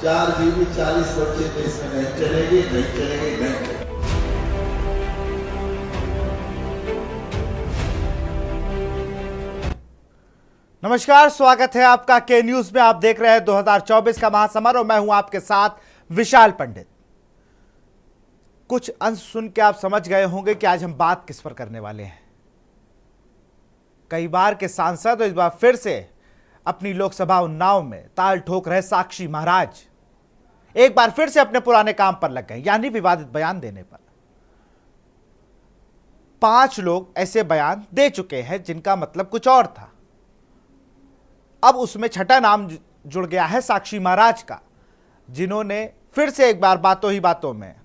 4 GB 40 बच्चे देश में नहीं चलेगी, नहीं चलेगी, नहीं चलेगी। नमस्कार, स्वागत है आपका के न्यूज में। आप देख रहे हैं 2024 का महासमर और मैं हूं आपके साथ विशाल पंडित। कुछ अंश सुन के आप समझ गए होंगे कि आज हम बात किस पर करने वाले हैं। कई बार के सांसद और इस बार फिर से अपनी लोकसभा उन्नाव में ताल ठोक रहे साक्षी महाराज एक बार फिर से अपने पुराने काम पर लग गए, यानी विवादित बयान देने पर। 5 लोग ऐसे बयान दे चुके हैं जिनका मतलब कुछ और था। अब उसमें छठा नाम जुड़ गया है साक्षी महाराज का, जिन्होंने फिर से एक बार बातों ही बातों में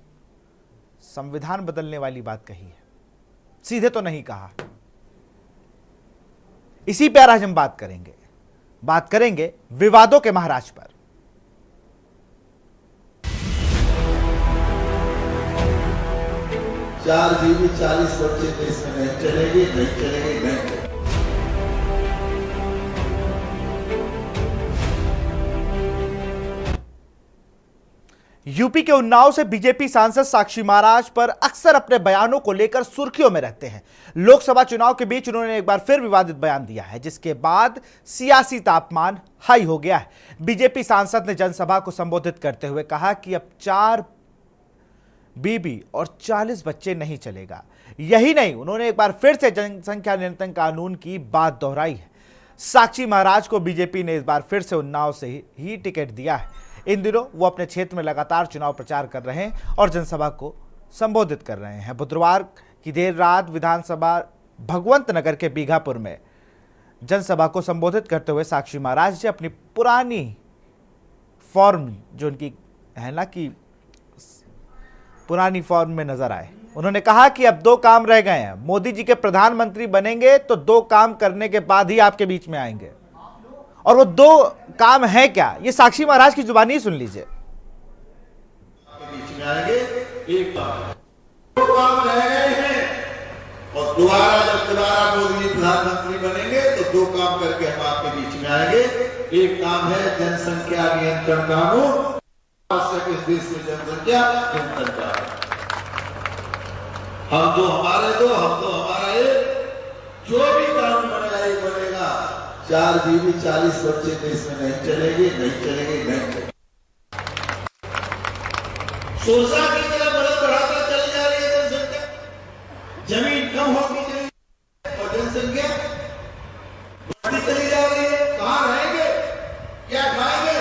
संविधान बदलने वाली बात कही है। सीधे तो नहीं कहा। इसी पर आज हम बात करेंगे विवादों के महाराज पर। चार जीबी 40 बच्चे देश में नहीं चलेगी, नहीं चलेगी, नहीं चलेगी। यूपी के उन्नाव से बीजेपी सांसद साक्षी महाराज पर अक्सर अपने बयानों को लेकर सुर्खियों में रहते हैं। लोकसभा चुनाव के बीच उन्होंने एक बार फिर विवादित बयान दिया है, जिसके बाद सियासी तापमान हाई हो गया है। बीजेपी सांसद ने जनसभा को संबोधित करते हुए कहा कि अब 4 बीबी और 40 बच्चे नहीं चलेगा। यही नहीं, उन्होंने एक बार फिर से जनसंख्या नियंत्रण कानून की बात दोहराई है। साक्षी महाराज को बीजेपी ने इस बार फिर से उन्नाव से ही टिकट दिया है। इन दिनों वो अपने क्षेत्र में लगातार चुनाव प्रचार कर रहे हैं और जनसभा को संबोधित कर रहे हैं। बुधवार की देर रात विधानसभा भगवंत नगर के बीघापुर में जनसभा को संबोधित करते हुए साक्षी महाराज ने अपनी पुरानी फॉर्म, जो उनकी है ना कि पुरानी फॉर्म में नजर आए। उन्होंने कहा कि अब 2 काम रह गए हैं। मोदी जी के प्रधानमंत्री बनेंगे तो 2 काम करने के बाद ही आपके बीच में आएंगे। और वो 2 काम है क्या, ये साक्षी महाराज की जुबानी ही सुन लीजिए। बीच में आएंगे, एक काम, 2 काम रह गए हैं और दोबारा मोदी जी प्रधानमंत्री बनेंगे तो 2 काम करके हम आपके बीच में आएंगे। एक काम है जनसंख्या नियंत्रण कानून। इस देश में जनसंख्या नियंत्रण कानून, हम दो हमारा एक, जो भी कानून बनेगा एक बनेगा। 4 जीबी 40 बच्चे देश में नहीं चलेगी, नहीं चलेगी, नहीं चलेगी। सोसा की तरह बढ़ाता चली जा रही है जनसंख्या। जमीन कम होती चली और जनसंख्या बढ़ती चली जा रही है। कहां रहेंगे, क्या खाएंगे,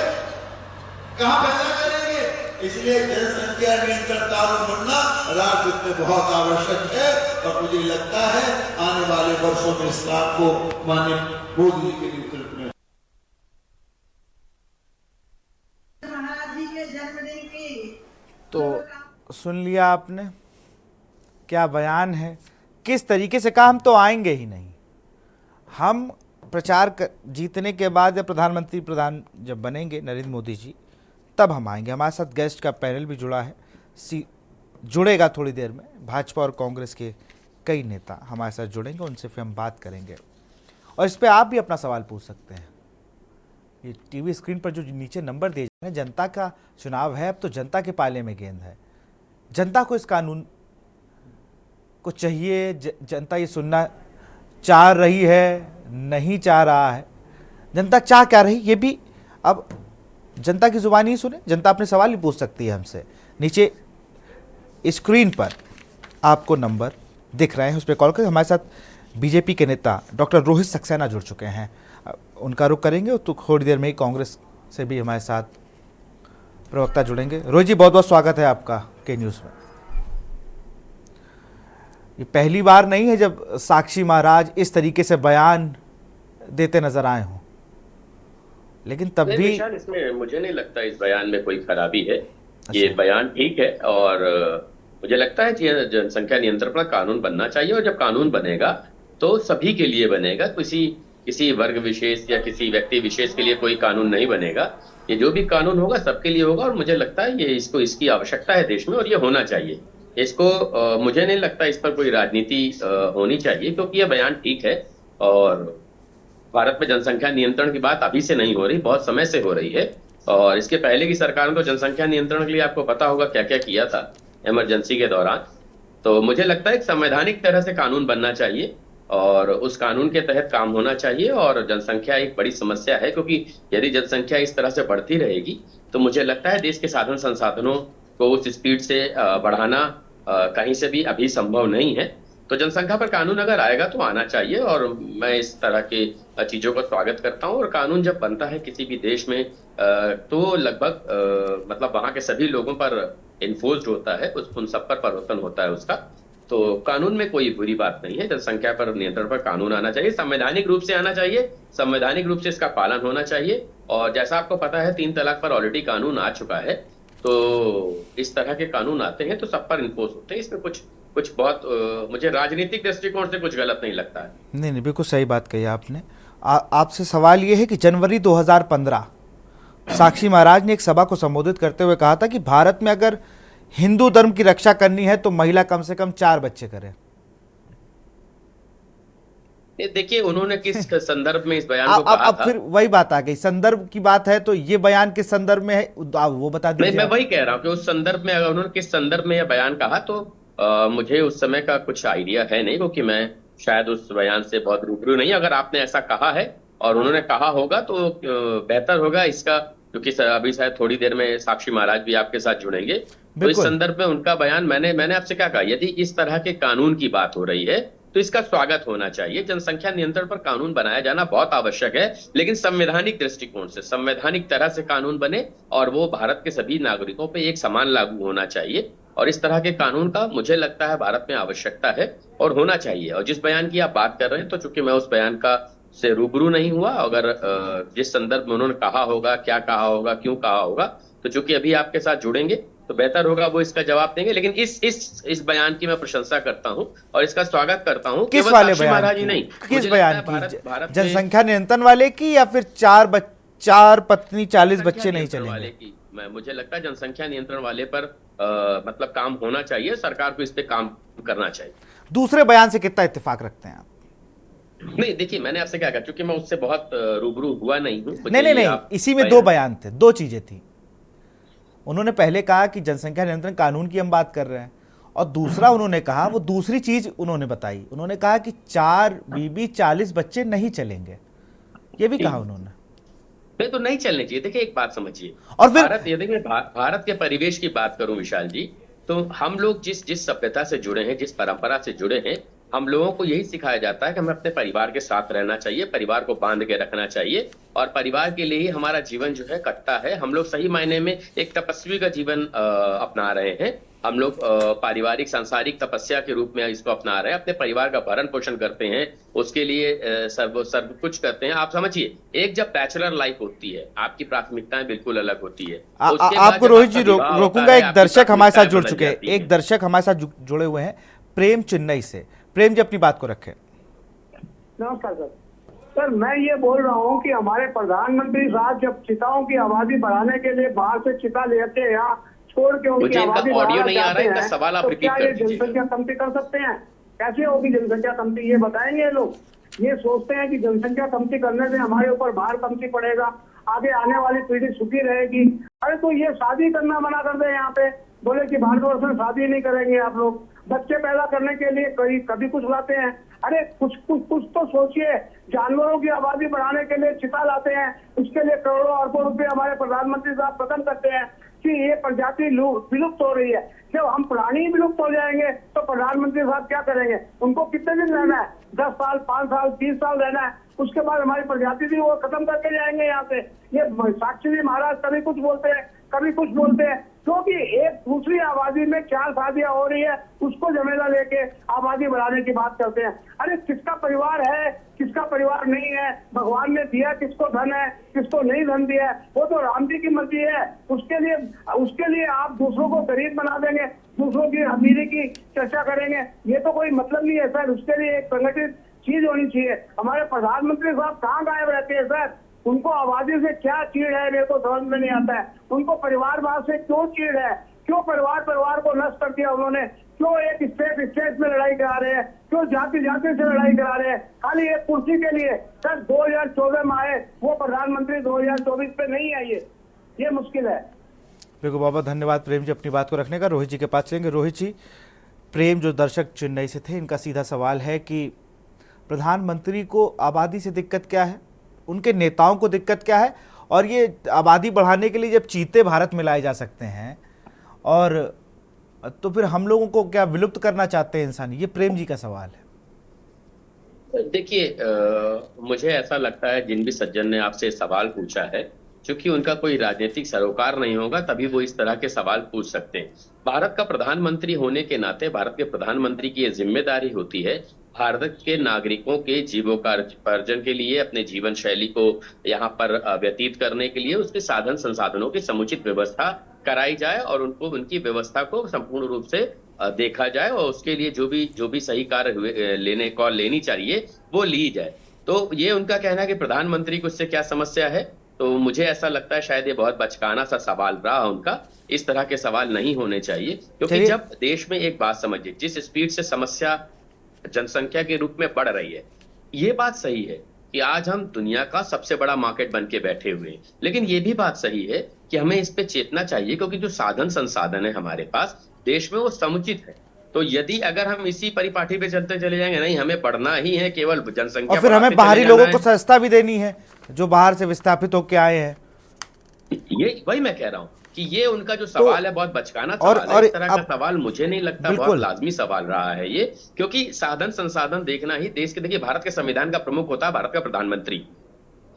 कहां पैदा करेंगे? इसलिए जनसंख्या नियंत्रण कानून बनना राष्ट्र में बहुत आवश्यक है और मुझे लगता है आने वाले वर्षों में इस काम को माननीय मोदी जी के नेतृत्व में। तो सुन लिया आपने क्या बयान है, किस तरीके से कहा। हम तो आएंगे ही नहीं। हम प्रचार जीतने के बाद या प्रधानमंत्री जब बनेंगे नरेंद्र मोदी जी, तब हम आएंगे। हमारे साथ गेस्ट का पैनल भी जुड़ा है, जुड़ेगा थोड़ी देर में। भाजपा और कांग्रेस के कई नेता हमारे साथ जुड़ेंगे, उनसे फिर हम बात करेंगे और इस पे आप भी अपना सवाल पूछ सकते हैं। ये टीवी स्क्रीन पर जो नीचे नंबर दिए जा रहे हैं, जनता का चुनाव है, अब तो जनता के पाले में गेंद है। जनता को इस कानून को चाहिए, जनता ये सुनना चाह रही है, नहीं चाह रहा है। जनता चाह क्या रही, ये भी अब जनता की जुबानी ही सुने। जनता अपने सवाल ही पूछ सकती है हमसे। नीचे स्क्रीन पर आपको नंबर दिख रहे हैं, उस पर कॉल करें। हमारे साथ बीजेपी के नेता डॉक्टर रोहित सक्सेना जुड़ चुके हैं, उनका रुख करेंगे। तो थोड़ी देर में ही कांग्रेस से भी हमारे साथ प्रवक्ता जुड़ेंगे। रोहित जी, बहुत बहुत स्वागत है आपका के न्यूज़ में। ये पहली बार नहीं है जब साक्षी महाराज इस तरीके से बयान देते नजर आए हों, लेकिन तब भी इसमें मुझे नहीं लगता इस बयान में कोई खराबी है। ये बयान ठीक है और मुझे लगता है कि जनसंख्या नियंत्रण पर कानून बनना चाहिए और जब कानून बनेगा तो सभी के लिए बनेगा। किसी वर्ग विशेष या किसी व्यक्ति विशेष के लिए कोई कानून नहीं बनेगा। ये जो भी कानून होगा सबके लिए होगा और मुझे लगता है ये इसकी आवश्यकता है देश में और ये होना चाहिए। इसको मुझे नहीं लगता इस पर कोई राजनीति होनी चाहिए, क्योंकि ये बयान ठीक है और भारत में जनसंख्या नियंत्रण की बात अभी से नहीं हो रही, बहुत समय से हो रही है। और इसके पहले की सरकार को जनसंख्या नियंत्रण के लिए आपको पता होगा क्या क्या किया था इमरजेंसी के दौरान। तो मुझे लगता है एक संवैधानिक तरह से कानून बनना चाहिए और उस कानून के तहत काम होना चाहिए। और जनसंख्या एक बड़ी समस्या है, क्योंकि यदि जनसंख्या इस तरह से बढ़ती रहेगी तो मुझे लगता है देश के साधन संसाधनों को उस स्पीड से बढ़ाना कहीं से भी अभी संभव नहीं है। तो जनसंख्या पर कानून अगर आएगा तो आना चाहिए, और मैं इस तरह के चीजों का स्वागत करता हूं। और कानून जब बनता है किसी भी देश में तो लगभग मतलब वहां के सभी लोगों पर इन्फोर्स्ड होता है, उन सब पर प्रवर्तन होता है उसका। तो कानून में कोई बुरी बात नहीं है, जनसंख्या पर नियंत्रण पर कानून आना चाहिए, संवैधानिक रूप से आना चाहिए, संवैधानिक रूप से इसका पालन होना चाहिए। और जैसा आपको पता है 3 तलाक पर ऑलरेडी कानून आ चुका है, तो इस तरह के कानून आते हैं तो सब पर इन्फोर्स होते हैं। इसमें कुछ बहुत मुझे राजनीतिक दृष्टिकोण से कुछ गलत नहीं लगता है। नहीं, बिल्कुल सही बात कही आपने। आपसे सवाल ये है कि जनवरी 2015 साक्षी महाराज ने एक सभा को संबोधित करते हुए कहा था कि भारत में अगर हिंदू धर्म की रक्षा करनी है तो महिला कम से कम 4 बच्चे करे। देखिए उन्होंने किस संदर्भ में इस बयान को कहा था। फिर वही बात आ गई, संदर्भ की बात है तो ये बयान किस संदर्भ में है आप वो बता दीजिए। मैं वही कह रहा हूँ कि उस संदर्भ में अगर उन्होंने किस संदर्भ में यह बयान कहा तो मुझे उस समय का कुछ आइडिया है नहीं, क्योंकि मैं शायद उस बयान से बहुत रूबरू नहीं। अगर आपने ऐसा कहा है और उन्होंने कहा होगा तो बेहतर होगा इसका, क्योंकि अभी शायद थोड़ी देर में साक्षी महाराज भी आपके साथ जुड़ेंगे। तो इस संदर्भ में उनका बयान मैंने आपसे क्या कहा, यदि इस तरह के कानून की बात हो रही है तो इसका स्वागत होना चाहिए। जनसंख्या नियंत्रण पर कानून बनाया जाना बहुत आवश्यक है, लेकिन संवैधानिक दृष्टिकोण से, संवैधानिक तरह से कानून बने और वो भारत के सभी नागरिकों पे एक समान लागू होना चाहिए। और इस तरह के कानून का मुझे लगता है भारत में आवश्यकता है और होना चाहिए। और जिस बयान की आप बात कर रहे हैं तो चूंकि मैं उस बयान का से रूबरू नहीं हुआ, अगर जिस संदर्भ में उन्होंने कहा होगा, क्या कहा होगा, क्यों कहा होगा, तो चूंकि अभी आपके साथ जुड़ेंगे तो बेहतर होगा वो इसका जवाब देंगे। लेकिन इस बयान की मैं प्रशंसा करता हूं और इसका स्वागत करता हूं। किस वाले बयान की? नहीं, किस बयान की? जनसंख्या नियंत्रण वाले की या फिर 4 पत्नी 40 बच्चे नहीं चलेंगे की? मुझे लगता है जनसंख्या नियंत्रण वाले पर मतलब काम होना चाहिए, सरकार को इस पे काम करना चाहिए। दूसरे बयान से कितना इत्तेफाक रखते हैं आप? नहीं, देखिए मैंने आपसे क्या कहा, क्योंकि मैं उससे बहुत रूबरू हुआ नहीं हूं। नहीं, इसी में 2 बयान थे, 2 चीजें थी। उन्होंने पहले कहा कि जनसंख्या नियंत्रण कानून की हम बात कर रहे हैं, और दूसरा उन्होंने कहा, वो दूसरी चीज उन्होंने बताई, उन्होंने कहा कि 4 बीबी 40 बच्चे नहीं चलेंगे। ये भी कहा उन्होंने। नहीं तो नहीं चलने चाहिए। देखिए एक बात समझिए, और फिर भारत के परिवेश की बात करूं विशाल जी, तो हम लोग जिस सभ्यता से जुड़े हैं, जिस परंपरा से जुड़े हैं, हम लोगों को यही सिखाया जाता है कि हमें अपने परिवार के साथ रहना चाहिए, परिवार को बांध के रखना चाहिए, और परिवार के लिए ही हमारा जीवन जो है कटता है। हम लोग सही मायने में एक तपस्वी का जीवन अपना रहे हैं। हम लोग पारिवारिक सांसारिक तपस्या के रूप में इसको अपना रहे हैं, अपने परिवार का भरण पोषण करते हैं, उसके लिए सर्व कुछ करते हैं। आप समझिए, एक जब बैचलर लाइफ होती है, आपकी प्राथमिकताएं बिल्कुल अलग होती है। आपको रोहित जी रोकूंगा, एक दर्शक हमारे साथ जुड़ चुके हैं, एक दर्शक हमारे साथ जुड़े हुए हैं, प्रेम चेन्नई से। प्रेम जी अपनी बात को रखें। नमस्कार सर, मैं ये बोल रहा हूँ कि हमारे प्रधानमंत्री साहब जब चिताओं की आबादी बढ़ाने के लिए बाहर से चिता लेके यहाँ छोड़ के उनकी आबादी बढ़ाना चाहते हैं, तो क्या ये जनसंख्या कमती कर सकते हैं? कैसे होगी जनसंख्या कमती, ये बताएंगे ये लोग? ये सोचते हैं कि जनसंख्या कमती करने से हमारे ऊपर भार कमती पड़ेगा, आगे आने वाली पीढ़ी सुखी रहेगी। अरे तो ये शादी करना मना कर दे, यहाँ पे बोले कि भारतवर्ष में शादी नहीं करेंगे आप लोग। बच्चे पैदा करने के लिए कभी कुछ लाते हैं, अरे कुछ तो सोचिए। जानवरों की आबादी बढ़ाने के लिए चिता लाते हैं, उसके लिए करोड़ों अरबों रुपए हमारे प्रधानमंत्री साहब खत्म करते हैं कि ये प्रजाति विलुप्त हो रही है। जब हम प्राणी विलुप्त हो जाएंगे तो प्रधानमंत्री साहब क्या करेंगे? उनको कितने दिन रहना है? 10 साल, 5 साल, 30 साल रहना है, उसके बाद हमारी प्रजाति भी वो खत्म करके जाएंगे यहाँ से। ये साक्षी जी महाराज कभी कुछ बोलते हैं, कभी कुछ बोलते हैं, क्योंकि एक दूसरी आबादी में 4 शादियां हो रही है, उसको झमेला लेके आबादी बढ़ाने की बात करते हैं। अरे किसका परिवार है, किसका परिवार नहीं है? भगवान ने दिया किसको धन है, किसको नहीं धन दिया है, वो तो राम जी की मर्जी है। उसके लिए आप दूसरों को गरीब बना देंगे, दूसरों की अमीरी की चर्चा करेंगे, ये तो कोई मतलब नहीं है सर। उसके लिए एक संगठित चीज होनी चाहिए। हमारे प्रधानमंत्री साहब कहाँ गायब रहते हैं सर? उनको आबादी से क्या चीड़ है, मेरे को समझ में नहीं आता है। उनको परिवारवाद से क्यों चीड़ है? क्यों परिवार को नष्ट कर दिया उन्होंने? क्यों एक स्टेट में लड़ाई करा रहे हैं? क्यों जाति से लड़ाई करा रहे हैं? खाली एक कुर्सी के लिए। सर 2014 में आए वो प्रधानमंत्री, 2024 पे नहीं आइए। ये मुश्किल है। बिल्कुल, बहुत बहुत धन्यवाद प्रेम जी अपनी बात को रखने का। रोहित जी के पास चलेंगे। रोहित जी, प्रेम जो दर्शक चेन्नई से थे, इनका सीधा सवाल है कि प्रधानमंत्री को आबादी से दिक्कत क्या है, उनके नेताओं को दिक्कत क्या है, और ये आबादी बढ़ाने के लिए जब चीते भारत में लाए जा सकते हैं और तो फिर हम लोगों को क्या विलुप्त करना चाहते हैं इंसान? ये प्रेम जी का सवाल है। देखिए, मुझे ऐसा लगता है जिन भी सज्जन ने आपसे सवाल पूछा है, क्योंकि उनका कोई राजनीतिक सरोकार नहीं होगा तभी वो इस तरह के सवाल पूछ सकते हैं। भारत का प्रधानमंत्री होने के नाते भारत के प्रधानमंत्री की ये जिम्मेदारी होती है भारत के नागरिकों के जीवोपार्जन के लिए, अपने जीवन शैली को यहाँ पर व्यतीत करने के लिए उसके साधन संसाधनों की समुचित व्यवस्था कराई जाए और उनको उनकी व्यवस्था को संपूर्ण रूप से देखा जाए और उसके लिए जो भी सही कार्य लेनी चाहिए वो ली जाए। तो ये उनका कहना है कि प्रधानमंत्री को इससे क्या समस्या है, तो मुझे ऐसा लगता है शायद ये बहुत बचकाना सा सवाल रहा उनका। इस तरह के सवाल नहीं होने चाहिए, क्योंकि जब देश में एक बात समझिए, जिस स्पीड से समस्या जनसंख्या के रूप में बढ़ रही है, ये बात सही है कि आज हम दुनिया का सबसे बड़ा मार्केट बन के बैठे हुए हैं, लेकिन ये भी बात सही है कि हमें इस पे चेतना चाहिए, क्योंकि जो साधन संसाधन है हमारे पास देश में वो समुचित है। तो यदि अगर हम इसी परिपाटी पे चलते चले जाएंगे, नहीं हमें बढ़ना ही है केवल जनसंख्या, और फिर हमें बाहरी लोगों को सस्ता भी देनी है जो बाहर से विस्थापित होके आए हैं। ये वही मैं कह रहा हूँ कि ये उनका जो सवाल है बहुत बचकाना सवाल है। इस तरह का सवाल मुझे नहीं लगता बहुत लाजमी सवाल रहा है ये, क्योंकि साधन संसाधन देखना ही देश के, देखिए भारत के संविधान का प्रमुख होता है भारत का प्रधानमंत्री।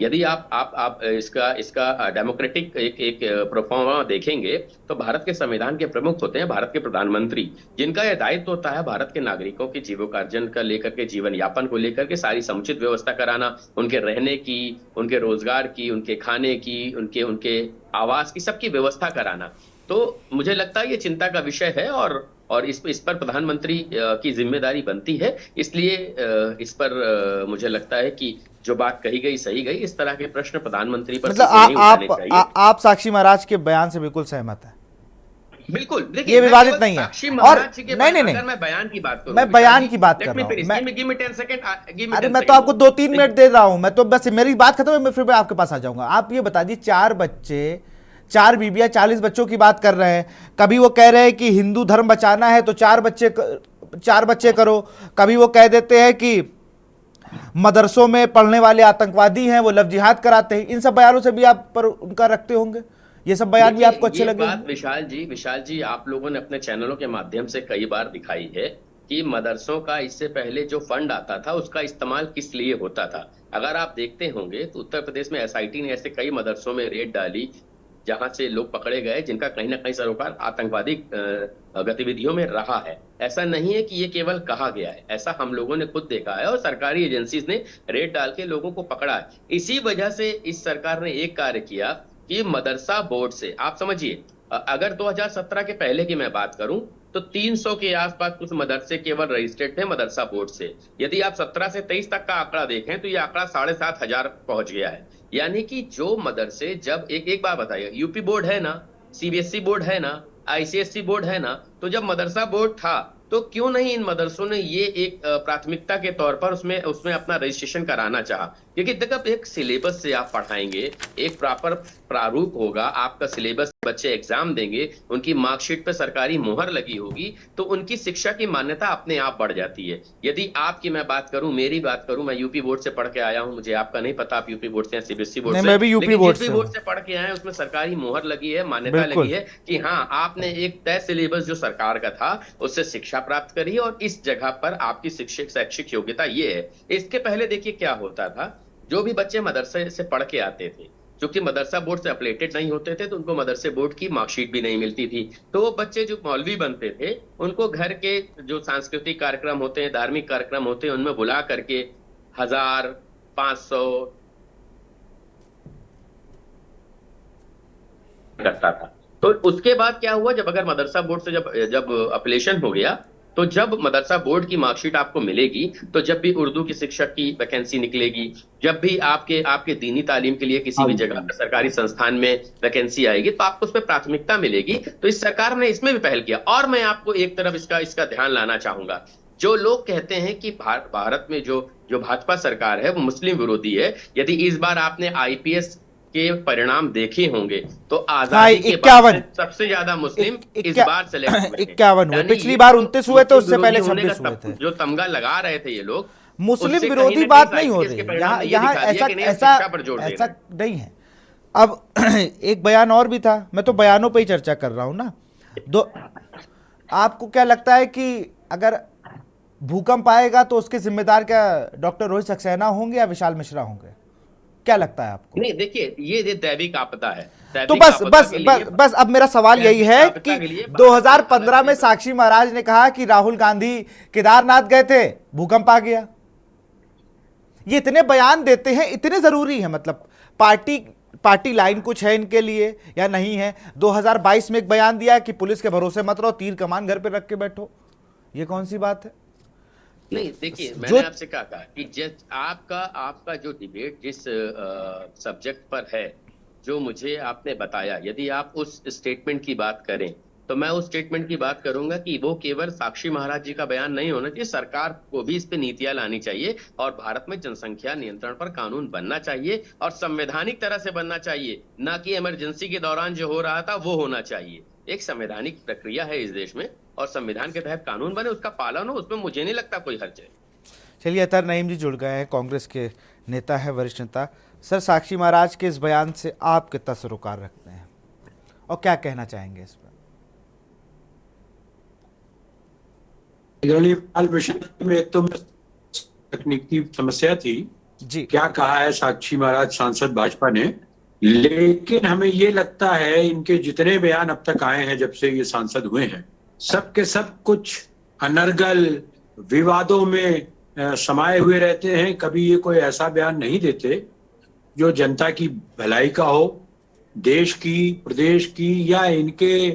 यदि आप इसका डेमोक्रेटिक एक प्रोफॉर्मा देखेंगे तो भारत के संविधान के प्रमुख होते हैं भारत के प्रधानमंत्री, जिनका यह दायित्व होता है भारत के नागरिकों के जीवोपार्जन का लेकर के, जीवन यापन को लेकर के सारी समुचित व्यवस्था कराना, उनके रहने की, उनके रोजगार की, उनके खाने की, उनके आवास की, सबकी व्यवस्था कराना। तो मुझे लगता है ये चिंता का विषय है और इस पर प्रधानमंत्री की जिम्मेदारी बनती है। इसलिए इस पर मुझे लगता है कि जो बात कही गई सही गई, इस तरह के प्रश्न प्रधानमंत्री पर मतलब आप साक्षी महाराज के बयान से बिल्कुल सहमत है? बिल्कुल, देखिए ये विवादित नहीं है। और नहीं, अगर मैं बयान की बात करूं, मैं बयान की बात कर रहा हूं। अरे मैं तो आपको 2-3 मिनट दे रहा हूं, मैं तो बस मेरी बात खत्म है, फिर मैं आपके पास आ जाऊंगा। आप ये बता दीजिए, 4 बच्चे, 4 बीबियां, 40 बच्चों की बात कर रहे हैं। कभी वो कह रहे हैं कि हिंदू धर्म बचाना है तो 4 बच्चे करो, कभी वो कह देते हैं कि मदरसों में पढ़ने वाले आतंकवादी हैं, वो लव जिहाद कराते हैं। इन सब बयानों से भी आप पर उनका रखते होंगे, ये सब बयान भी आपको अच्छे लगे? बात विशाल जी आप लोगों ने अपने चैनलों के माध्यम से कई बार दिखाई है कि मदरसों का इससे पहले जो फंड आता था उसका इस्तेमाल किस लिए होता था। अगर आप देखते होंगे तो उत्तर प्रदेश में एसआईटी ने ऐसे कई मदरसों में रेड डाली जहां से लोग पकड़े गए जिनका कहीं ना कहीं सरोकार आतंकवादी गतिविधियों में रहा है। ऐसा नहीं है कि ये केवल कहा गया है, ऐसा हम लोगों ने खुद देखा है और सरकारी एजेंसीज ने रेड डाल के लोगों को पकड़ा है। इसी वजह से इस सरकार ने एक कार्य किया कि मदरसा बोर्ड से, आप समझिए, अगर 2017 के पहले की मैं बात करूं तो 300 के आसपास कुछ मदरसे केवल रजिस्टर्ड थे मदरसा बोर्ड से। यदि आप 17 से 23 तक का आंकड़ा देखें तो ये आंकड़ा 7,500 पहुंच गया है। यानी कि जो मदरसे, जब एक बार बताइए, यूपी बोर्ड है ना, सीबीएसई बोर्ड है ना, आईसीएसई बोर्ड है ना, तो जब मदरसा बोर्ड था तो क्यों नहीं इन मदरसों ने ये एक प्राथमिकता के तौर पर उसमें अपना रजिस्ट्रेशन कराना चाहा? क्योंकि जब एक सिलेबस से आप पढ़ाएंगे, एक प्रॉपर प्रारूप होगा, आपका सिलेबस, बच्चे एग्जाम देंगे, उनकी मार्कशीट पे सरकारी मोहर लगी होगी, तो उनकी शिक्षा की मान्यता अपने आप बढ़ जाती है। यदि आपकी मैं बात करूं, मेरी बात करूं, मैं यूपी बोर्ड से पढ़ के आया हूं, मुझे आपका नहीं पता आप यूपी बोर्ड से या सीबीएसई बोर्ड से, मैं भी यूपी बोर्ड से पढ़ के आए, उसमें सरकारी मोहर लगी है, मान्यता लगी है कि हाँ आपने एक तय सिलेबस जो सरकार का था उससे शिक्षा प्राप्त करी और इस जगह पर आपकी शैक्षिक योग्यता ये है। इसके पहले देखिए क्या होता था, जो भी बच्चे मदरसे से पढ़ के आते थे, क्योंकि मदरसा बोर्ड से अपलेटेड नहीं होते थे तो उनको मदरसे बोर्ड की मार्कशीट भी नहीं मिलती थी। तो वो बच्चे जो मौलवी बनते थे उनको घर के जो सांस्कृतिक कार्यक्रम होते हैं, धार्मिक कार्यक्रम होते हैं, उनमें बुला करके 1000, 500 करता था। तो उसके बाद क्या हुआ, जब अगर मदरसा बोर्ड से जब अपलेशन हो गया, तो जब मदरसा बोर्ड की मार्कशीट आपको मिलेगी, तो जब भी उर्दू की शिक्षक की वैकेंसी निकलेगी, जब भी आपके दीनी तालीम के लिए किसी भी जगह पर सरकारी संस्थान में वैकेंसी आएगी, तो आपको उस पर प्राथमिकता मिलेगी। तो इस सरकार ने इसमें भी पहल किया। और मैं आपको एक तरफ इसका ध्यान लाना चाहूंगा, जो लोग कहते हैं कि भारत में जो भाजपा सरकार है वो मुस्लिम विरोधी है। यदि इस बार आपने आईपीएस के परिणाम देखे होंगे तो हाँ, आजादी के बाद से सबसे ज्यादा मुस्लिम इस बार सेलेक्ट हुए हैं। 51 हुए, पिछली बार 29 हुए थे, उससे पहले 26 हुए थे। जो तमगा लगा रहे थे ये लोग, मुस्लिम विरोधी बात नहीं हो रही यहाँ ऐसा नहीं है। अब एक बयान और भी था, मैं तो बयानों पे ही चर्चा कर रहा हूं ना। आपको क्या लगता है कि अगर भूकंप आएगा तो उसके जिम्मेदार क्या डॉक्टर रोहित सक्सेना होंगे या विशाल मिश्रा होंगे? क्या लगता है आपको? नहीं, देखिए ये दैविक आपदा है। तो बस अब मेरा सवाल यही है कि 2015 में साक्षी महाराज ने कहा कि राहुल गांधी केदारनाथ गए थे, भूकंप आ गया। ये इतने बयान देते हैं, इतने जरूरी है? मतलब पार्टी लाइन कुछ है इनके लिए या नहीं है? 2022 में एक बयान दिया कि पुलिस के भरोसे मत रहो, तीर कमान घर पे रख के बैठो। ये कौन सी बात है? नहीं, देखिए मैंने आपसे कहा कि जिस आपका जो डिबेट जिस सब्जेक्ट पर है, जो मुझे आपने बताया, यदि आप उस स्टेटमेंट की बात करें तो मैं उस स्टेटमेंट की बात करूंगा कि वो केवल साक्षी महाराज जी का बयान नहीं होना चाहिए, सरकार को भी इस पे नीतियां लानी चाहिए और भारत में जनसंख्या नियंत्रण पर कानून बनना चाहिए और संवैधानिक तरह से बनना चाहिए, ना कि इमरजेंसी के दौरान जो हो रहा था वो होना चाहिए। एक संवैधानिक प्रक्रिया है इस देश में और संविधान के तहत कानून बने, उसका पालन हो, उसमें मुझे नहीं लगता कोई हर्ज है। चलिए, अतर नईम जी जुड़ गए हैं, कांग्रेस के नेता है, वरिष्ठ नेता। सर, साक्षी महाराज के इस बयान से आप कितना सरोकार रखते हैं और क्या कहना चाहेंगे इस पर? में तो तकनीकी समस्या थी जी, क्या कहा है साक्षी महाराज सांसद भाजपा ने, लेकिन हमें ये लगता है इनके जितने बयान अब तक आए हैं जब से ये सांसद हुए हैं, सब के सब कुछ अनर्गल विवादों में समाये हुए रहते हैं। कभी ये कोई ऐसा बयान नहीं देते जो जनता की भलाई का हो, देश की, प्रदेश की या इनके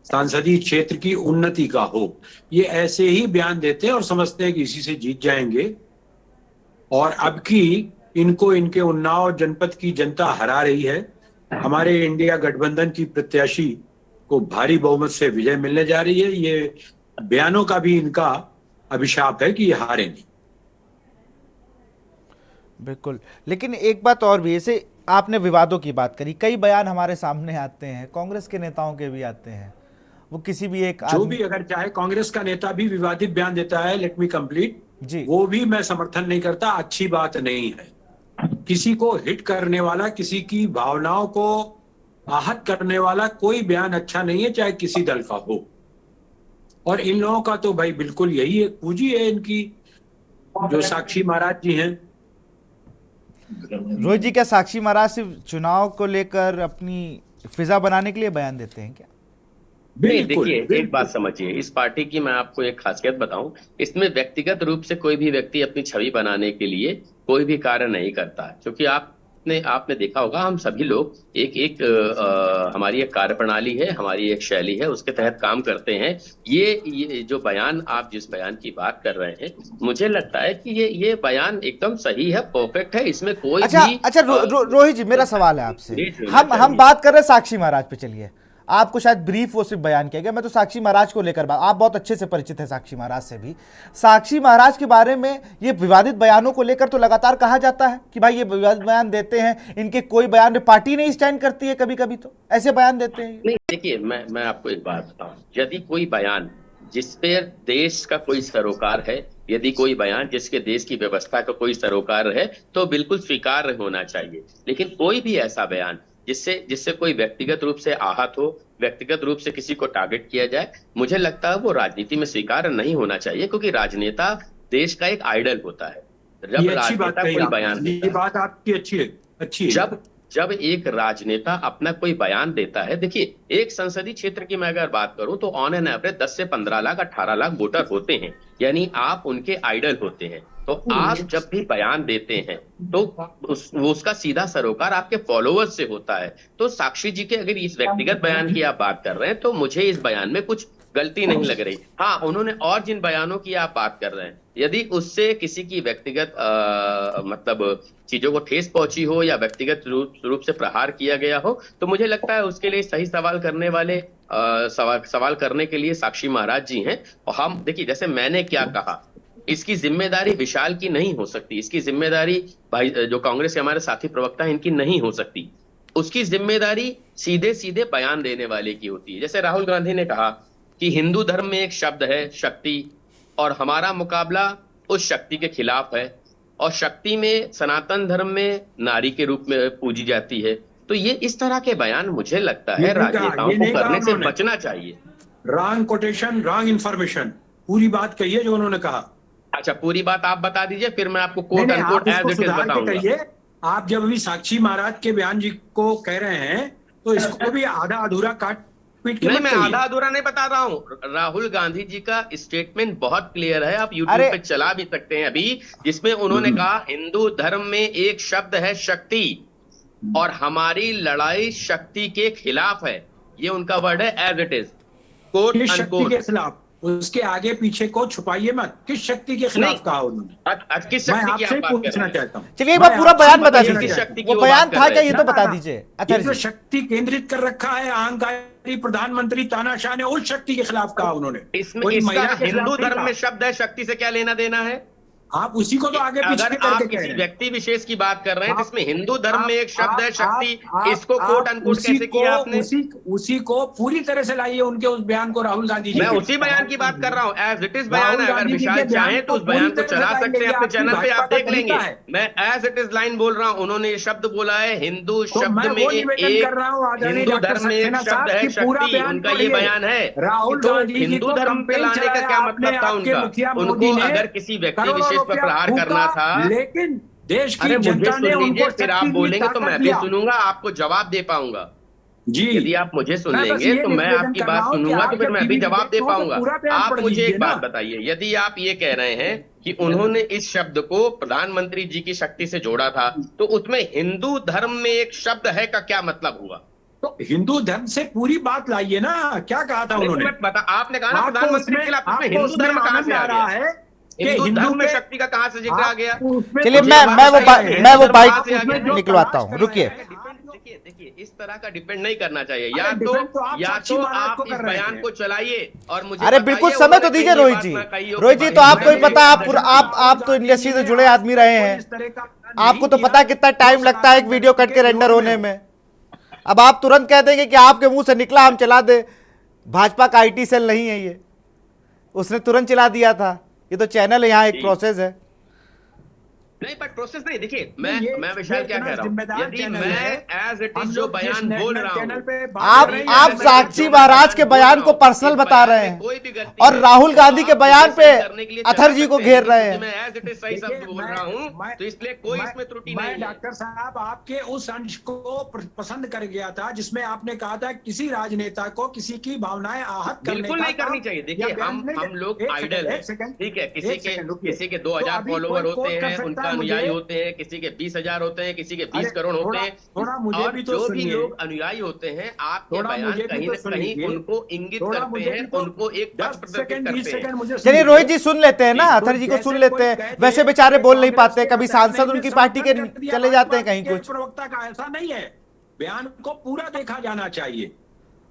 सांसदीय क्षेत्र की उन्नति का हो। ये ऐसे ही बयान देते हैं और समझते हैं कि इसी से जीत जाएंगे। और अब की इनको इनके उन्नाव जनपद की जनता हरा रही है। हमारे इंडिया गठबंधन की प्रत्याशी को भारी बहुमत से विजय मिलने जा रही है। ये बयानों का भी इनका अभिशाप है कि ये हारेंगे। बिल्कुल, लेकिन एक बात और भी, जैसे आपने विवादों की बात करी, कई बयान हमारे सामने आते हैं, कांग्रेस के नेताओं के भी आते हैं, वो किसी भी एक जो भी, अगर चाहे कांग्रेस का नेता भी विवादित बयान देता है, लेट मी कंप्लीट जी, वो भी मैं समर्थन नहीं करता, अच्छी बात नहीं है। किसी को हिट करने वाला, किसी की भावनाओं को आहत करने वाला कोई बयान अच्छा नहीं है, चाहे किसी दल का हो। और इन लोगों का तो भाई बिल्कुल यही एक पूंजी है इनकी, जो साक्षी महाराज जी हैं। रोहित जी, क्या साक्षी महाराज सिर्फ चुनाव को लेकर अपनी फिजा बनाने के लिए बयान देते हैं क्या? नहीं, देखिए एक बात समझिए, इस पार्टी की मैं आपको एक खासियत बताऊं, इसमें व्यक्तिगत रूप से कोई भी व्यक्ति अपनी छवि बनाने के लिए कोई भी कार्य नहीं करता, क्योंकि आपने देखा होगा, हम सभी लोग हमारी एक कार्य प्रणाली है, हमारी एक शैली है, उसके तहत काम करते हैं। ये जो बयान, आप जिस बयान की बात कर रहे हैं, मुझे लगता है कि ये बयान एकदम सही है, परफेक्ट है, इसमें कोई अच्छा रोहित जी, मेरा सवाल है आपसे, हम बात कर रहे हैं साक्षी महाराज पे। चलिए, आपको शायद ब्रीफ वो सिर्फ बयान किया गया, मैं तो साक्षी महाराज को लेकर बात, आप बहुत अच्छे से परिचित हैं साक्षी महाराज से भी। साक्षी महाराज के बारे में ये विवादित बयानों को लेकर तो लगातार कहा जाता है कि भाई ये विवादित बयान देते हैं, इनके कोई बयान में पार्टी नहीं स्टैंड करती है, कभी कभी तो ऐसे बयान देते हैं। नहीं, देखिए मैं आपको एक बात बताऊं, यदि कोई बयान जिस पे देश का कोई सरोकार है, यदि कोई बयान जिसके देश की व्यवस्था का कोई सरोकार है, तो बिल्कुल स्वीकार्य होना चाहिए। लेकिन कोई भी ऐसा बयान जिससे कोई व्यक्तिगत रूप से आहत हो, व्यक्तिगत रूप से किसी को टारगेट किया जाए, मुझे लगता है वो राजनीति में स्वीकार नहीं होना चाहिए, क्योंकि राजनेता देश का एक आइडल होता है। जब राजनेता कोई बयान, ये बात आपकी अच्छी है। जब एक राजनेता अपना कोई बयान देता है, देखिए एक संसदीय क्षेत्र की मैं अगर बात करूं तो ऑन एन एवरेज 10 से 15 लाख 18 लाख वोटर होते हैं, यानी आप उनके आइडल होते हैं। तो आप जब भी बयान देते हैं तो उसका सीधा सरोकार आपके फॉलोअर्स से होता है। तो साक्षी जी के अगर इस व्यक्तिगत बयान की आप बात कर रहे हैं तो मुझे इस बयान में कुछ गलती नहीं लग रही। हाँ, उन्होंने और जिन बयानों की आप बात कर रहे हैं, यदि उससे किसी की व्यक्तिगत मतलब चीजों को ठेस पहुंची हो या व्यक्तिगत रूप से प्रहार किया गया हो, तो मुझे लगता है उसके लिए सही सवाल करने वाले सवाल करने के लिए साक्षी महाराज जी हैं। और हम देखिए, जैसे मैंने क्या कहा, इसकी जिम्मेदारी विशाल की नहीं हो सकती, इसकी जिम्मेदारी भाई जो कांग्रेस के हमारे साथी प्रवक्ता है इनकी नहीं हो सकती। उसकी जिम्मेदारी सीधे सीधे बयान देने वाले की होती है। जैसे राहुल गांधी ने कहा कि हिंदू धर्म में एक शब्द है शक्ति, और हमारा मुकाबला उस शक्ति के खिलाफ है, और शक्ति में सनातन धर्म में नारी के रूप में पूजी जाती है। तो ये इस तरह के बयान मुझे लगता है राजनेताओं को करने से बचना चाहिए। रॉन्ग कोटेशन, रॉन्ग इन्फॉर्मेशन, पूरी बात कही है जो उन्होंने कहा। अच्छा, पूरी बात आप बता दीजिए, फिर मैं आपको quote unquote as it is बताऊंगा। आप जब अभी साक्षी महाराज के बयान जी को कह रहे हैं तो इसको भी आधा अधूरा काट पीट के नहीं, मैं आधा अधूरा नहीं बता रहा हूँ। राहुल गांधी जी का स्टेटमेंट बहुत क्लियर है, आप यूट्यूब पे चला भी सकते हैं अभी, जिसमें उन्होंने कहा हिंदू धर्म में एक शब्द है शक्ति, और हमारी लड़ाई शक्ति के खिलाफ है। ये उनका वर्ड है as it is, quote unquote. के खिलाफ, उसके आगे पीछे को छुपाइए मत। किस शक्ति के खिलाफ कहा उन्होंने? किस शक्ति की आप बात पूछना चाहता हूँ। चलिए एक बार पूरा बयान बता दीजिए, वो बयान था क्या ये तो बता दीजिए। अच्छा, जो शक्ति केंद्रित कर रखा है अहंकारी प्रधानमंत्री तानाशाह ने, उस शक्ति के खिलाफ कहा उन्होंने। इसमें इसका हिंदू धर्म में शब्द है, शक्ति से क्या लेना देना है? आप उसी को तो आगे पीछे अगर आप किसी व्यक्ति विशेष की बात कर रहे हैं जिसमें हिंदू धर्म में एक शब्द है शक्ति, इसको कोट अनकोट कैसे किया आपने? उसी को पूरी तरह से लाइए उनके उस बयान को राहुल गांधी जी। मैं उसी बयान की बात कर रहा हूँ, एज इट इज बयान है। अगर विशाल चाहे तो उस बयान को चला सकते हैं अपने चैनल पे, आप देख लेंगे। मैं एज इट इज लाइन बोल रहा हूँ। उन्होंने ये शब्द बोला है हिंदू शब्द में एक, हिंदू धर्म में एक शब्द है शक्ति, उनका ये बयान है। राहुल तो हिंदू धर्म पे लाने का क्या मतलब था उनका? उनको अगर किसी व्यक्ति विशेष पर प्रहार करना था, लेकिन देश की मुझे जनता ने सुन लीजिए, उनको फिर आप बोलेंगे तो मैं भी सुनूंगा, आपको जवाब दे पाऊंगा जी। यदि आप मुझे सुन लेंगे तो मैं आपकी बात सुनूंगा, तो फिर मैं भी जवाब दे पाऊंगा। आप मुझे एक बात बताइए, यदि आप ये कह रहे हैं कि उन्होंने इस शब्द को प्रधानमंत्री जी की शक्ति से जोड़ा था, तो उसमें हिंदू धर्म में एक शब्द है का क्या मतलब हुआ? तो हिंदू धर्म से पूरी बात लाइए ना, क्या कहा था उन्होंने? आपने कहा ना प्रधानमंत्री के खिलाफ, उसमें हिंदू धर्म कहां से आ रहा है? हिंदू धर्म में शक्ति का कहां से जिक्र आ गया? चलिए मैं वो बाइट निकलवाता हूँ, रुकिए। देखिए इस तरह का डिपेंड नहीं करना चाहिए। या तो आप इस बयान को चलाइए और मुझे, अरे बिल्कुल समय तो दीजिए रोहित जी। रोहित जी तो आपको ही पता, आप तो इंडस्ट्री से जुड़े आदमी रहे हैं, आपको तो पता कितना टाइम लगता है एक वीडियो कट के रेंडर होने में। अब आप तुरंत कह देंगे कि आपके मुंह से निकला हम चला दे। भाजपा का IT सेल नहीं है ये, उसने तुरंत चला दिया था। ये तो चैनल है, यहाँ एक प्रोसेस है। नहीं बट प्रोसेस नहीं। देखिए मैं विशाल क्या कह रहा हूँ, यदि मैं एज इट इज जो बयान बोल रहा हूँ, आप साक्षी महाराज के बयान को पर्सनल बता रहे हैं और राहुल गांधी के बयान पे अथर जी को घेर रहे हैं। मैं एज इट इज सही शब्द बोल रहा हूँ, तो इसलिए कोई इसमें त्रुटि नहीं है। डॉक्टर साहब आपके उस अंश को पसंद कर गया था जिसमें आपने कहा था किसी राजनेता को किसी की भावनाएं आहत करने बिल्कुल नहीं करनी चाहिए। देखिए हम लोग आइडल है, ठीक है, किसी के 2000 फॉलोवर होते हैं, उनका अनुयायी होते हैं, किसी के 20,000 होते हैं, किसी के 20 करोड़ होते हैं, और जो भी लोग अनुयायी होते हैं आपके बयान कहीं न कहीं उनको इंगित करते हैं, उनको एक पक्ष प्रदर्शित करते हैं। चलिए रोहित जी सुन लेते हैं ना, अथर जी को सुन लेते हैं। वैसे बेचारे बोल नहीं पाते, कभी सांसद उनकी पार्टी के चले जाते हैं कहीं कुछ। प्रवक्ता का ऐसा नहीं है, बयान को पूरा देखा जाना चाहिए।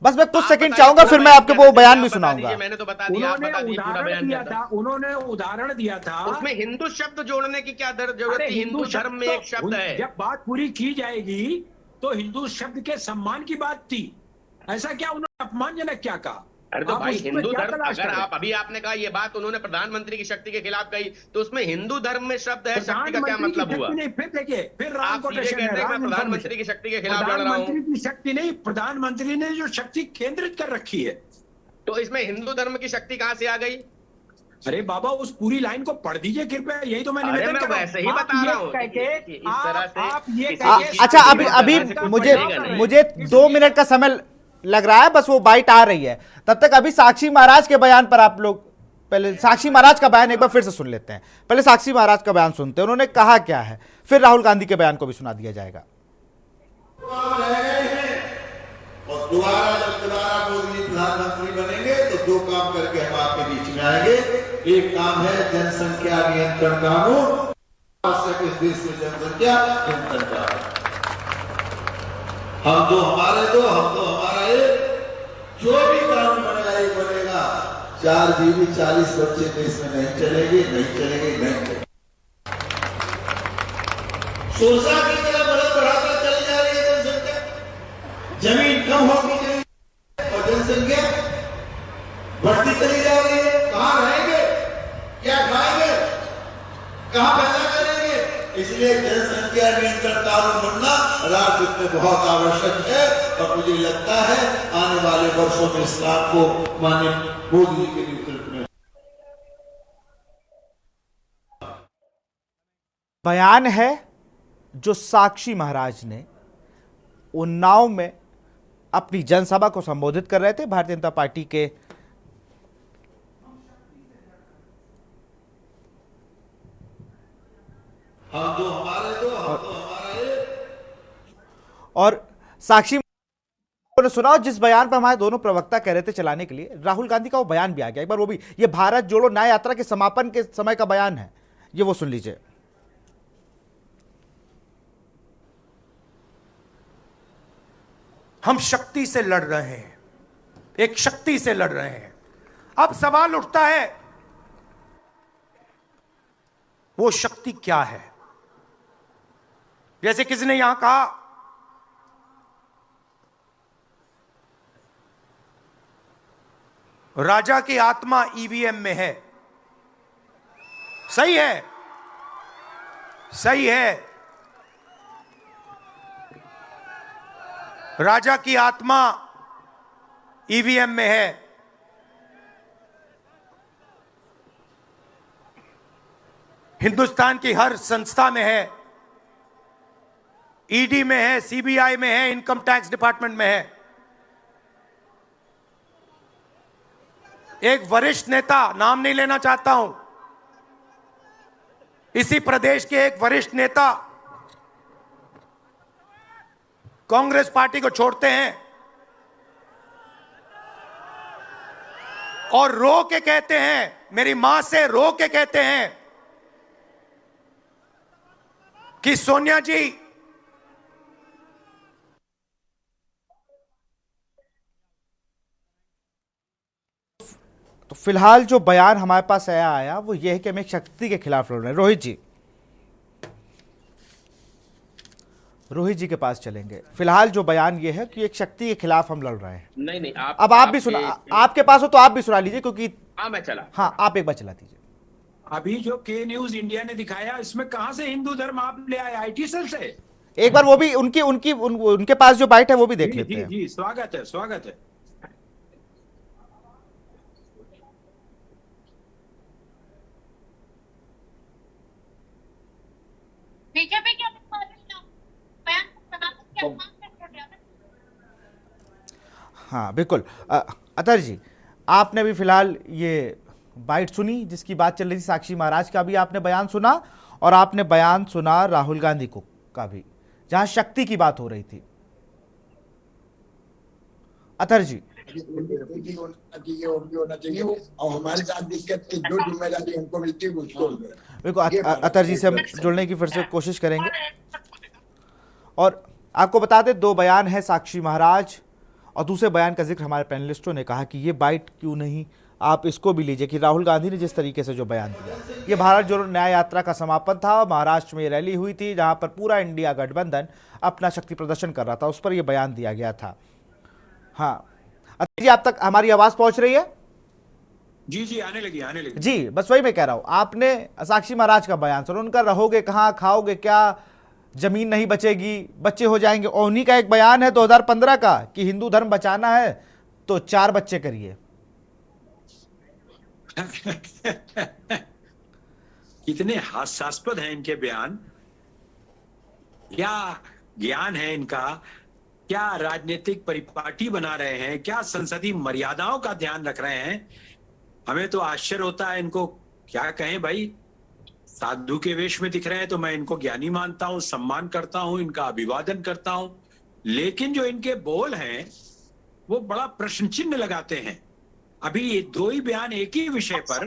बस मैं कुछ सेकंड चाहूंगा, फिर मैं आपको वो बयान भी सुनाऊंगा। मैंने तो बता दिया, आप बता दीजिए पूरा बयान क्या था। उन्होंने उदाहरण दिया था, उसमें हिंदू शब्द जोड़ने की क्या जरूरत थी? हिंदू धर्म में एक शब्द है। जब बात पूरी की जाएगी तो हिंदू शब्द के सम्मान की बात थी, ऐसा क्या उन्होंने अपमानजनक क्या कहा? अरे तो भाई हिंदू धर्म, अगर आप अभी आपने कहा ये बात उन्होंने प्रधानमंत्री की शक्ति के खिलाफ कही, तो उसमें हिंदू धर्म में शब्द है शक्ति का क्या मतलब हुआ? फिर देखिए, फिर आप ये कहते हैं मैं प्रधानमंत्री की शक्ति के खिलाफ लड़ रहा हूँ। प्रधानमंत्री की शक्ति नहीं, प्रधानमंत्री ने जो शक्ति केंद्रित कर रखी है, तो इसमें हिंदू धर्म की शक्ति कहां से आ गई? अरे बाबा उस पूरी लाइन को पढ़ दीजिए कृपया, यही तो मैं निवेदन कर रहा हूं। वैसे ही बता रहा हूं इस तरह से। अच्छा अभी मुझे 2 मिनट का समय लग रहा है, बस वो बाइट आ रही है। तब तक अभी साक्षी महाराज के बयान पर आप लोग पहले साक्षी महाराज का बयान एक बार फिर से सुन लेते हैं। पहले साक्षी महाराज का बयान सुनते हैं, उन्होंने कहा क्या है, फिर राहुल गांधी के बयान को भी सुना दिया जाएगा। और दोबारा मोदी प्रधानमंत्री बनेंगे तो 2 काम करके हम आपके बीच में आएंगे। एक काम है जनसंख्या नियंत्रण कानून, इस देश में जनसंख्या नियंत्रण कानून। हम दो हमारा एक, जो भी कानून बनेगा ये बनेगा। 4 बीवी 40 बच्चे देश में नहीं चलेंगे। सोसा की तरह बढ़त बढ़ाकर चली जा रही है जनसंख्या। जमीन कम होगी और जनसंख्या बढ़ती चली जा रही है। कहां रहेंगे, क्या खाएंगे, कहां पैदा करेंगे? इसलिए जनसंख्या नियंत्रण कानून बनना राज्य में बहुत आवश्यक है और मुझे लगता है आने वाले वर्षों में इस काम को माननीय मोदी जी के नेतृत्व में। बयान है जो साक्षी महाराज ने उन्नाव में अपनी जनसभा को संबोधित कर रहे थे। भारतीय जनता पार्टी के हम दो हमारे दो, हम दो हमारे एक। और साक्षी ने सुना जिस बयान पर हमारे दोनों प्रवक्ता कह रहे थे चलाने के लिए, राहुल गांधी का वो बयान भी आ गया एक बार, वो भी ये भारत जोड़ो न्याय यात्रा के समापन के समय का बयान है, ये वो सुन लीजिए। हम शक्ति से लड़ रहे हैं, एक शक्ति से लड़ रहे हैं। अब सवाल उठता है वो शक्ति क्या है? जैसे किसी ने यहां कहा राजा की आत्मा ईवीएम में है। सही है, सही है, राजा की आत्मा ईवीएम में है। हिंदुस्तान की हर संस्था में है, ईडी में है, सीबीआई में है, इनकम टैक्स डिपार्टमेंट में है। एक वरिष्ठ नेता, नाम नहीं लेना चाहता हूं, इसी प्रदेश के एक वरिष्ठ नेता कांग्रेस पार्टी को छोड़ते हैं और रो के कहते हैं, मेरी मां से रो के कहते हैं कि सोनिया जी तो फिलहाल जो बयान हमारे पास आया वो ये है कि हम एक शक्ति के खिलाफ लड़ रहे हैं। रोहित जी के पास चलेंगे। फिलहाल जो बयान ये है कि एक शक्ति के खिलाफ हम लड़ रहे हैं। नहीं अब आप भी सुना, आपके पास हो तो आप भी सुना लीजिए, क्योंकि मैं चला। हाँ, आप एक बार चला दीजिए। अभी जो के न्यूज इंडिया ने दिखाया, इसमें कहां से हिंदू धर्म आप ले आए? आईटी सेल से। एक बार वो भी उनके पास जो बाइट है वो भी देख लेते हैं। जी, स्वागत है, स्वागत है। बीजेपी के हाँ बिल्कुल। अतर जी, आपने भी फिलहाल ये बाइट सुनी जिसकी बात चल रही थी, साक्षी महाराज का भी आपने बयान सुना और आपने बयान सुना राहुल गांधी का भी, जहां शक्ति की बात हो रही थी। अतर जी, और हमारे साथ दिक्कत की जो जिम्मेदारी हमको मिलती है उसको बिल्कुल अतर जी से हम जुड़ने की फिर से कोशिश करेंगे। और आपको बता दें, दो बयान है साक्षी महाराज और दूसरे बयान का जिक्र हमारे पैनलिस्टों ने कहा कि ये बाइट क्यों नहीं, आप इसको भी लीजिए कि राहुल गांधी ने जिस तरीके से जो बयान दिया, ये भारत जोड़ो न्याय यात्रा का समापन था। महाराष्ट्र में ये रैली हुई थी जहां पर पूरा इंडिया गठबंधन अपना शक्ति प्रदर्शन कर रहा था, उस पर यह बयान दिया गया था। हाँ जी, आप तक हमारी आवाज पहुंच रही है? जी, आने लगी जी, बस वही मैं कह रहा हूं। आपने साक्षी महाराज का बयान सुना, उनका रहोगे कहां, खाओगे क्या, जमीन नहीं बचेगी, बच्चे हो जाएंगे। और उन्हीं का एक बयान है 2015 का कि हिंदू धर्म बचाना है तो 4 बच्चे करिए। कितने हास्यास्पद हैं इनके बयान, क्या ज्ञान है इनका, क्या राजनीतिक परिपाटी बना रहे हैं, क्या संसदीय मर्यादाओं का ध्यान रख रहे हैं। हमें तो आश्चर्य होता है, इनको क्या कहें भाई। साधु के वेश में दिख रहे हैं तो मैं इनको ज्ञानी मानता हूं, सम्मान करता हूं, इनका अभिवादन करता हूं, लेकिन जो इनके बोल हैं वो बड़ा प्रश्न चिन्ह लगाते हैं। अभी ये 2 ही बयान एक ही विषय पर